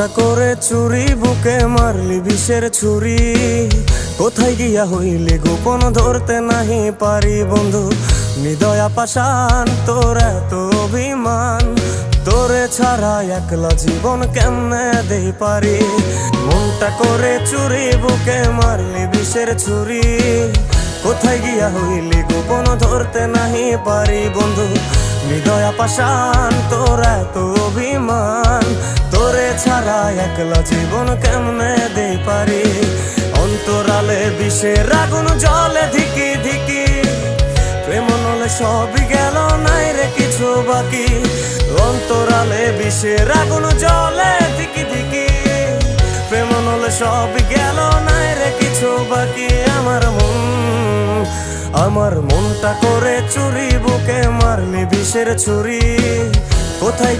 মনটা করে চুরি, বুকে মারলি বিষের ছুরি। কোথায় গিয়া হইলি গোপন, ধরতে নাহি পারি বন্ধু। হৃদয়া পাষাণ, তোর এত অভিমান, তোরে ছাড়া একলা জীবন কেমনে দেই পারি। মনটা করে চুরি, বুকে মারলি বিষের ছুরি। কোথায় গিয়া হইলি গোপন, ধরতে নাহি পারি বন্ধু। হৃদয়া পাষাণ, তোর এত অভিমান, তোরে ছাড়া একলা জীবন কেমনে দেই পারি। অন্তরালে বিষের আগুন জ্বলে ধিকি ধিকি, প্রেম নলে সবই গেল, নাই রে কিছু বাকি। অন্তরালে বিষের আগুন জ্বলে ধিকি ধিকি, প্রেম নলে সবই গেল, নাই রে কিছু বাকি। আমার মনটা করে চুরি, বুকে মারলি বিষের ছুরি। কোথায়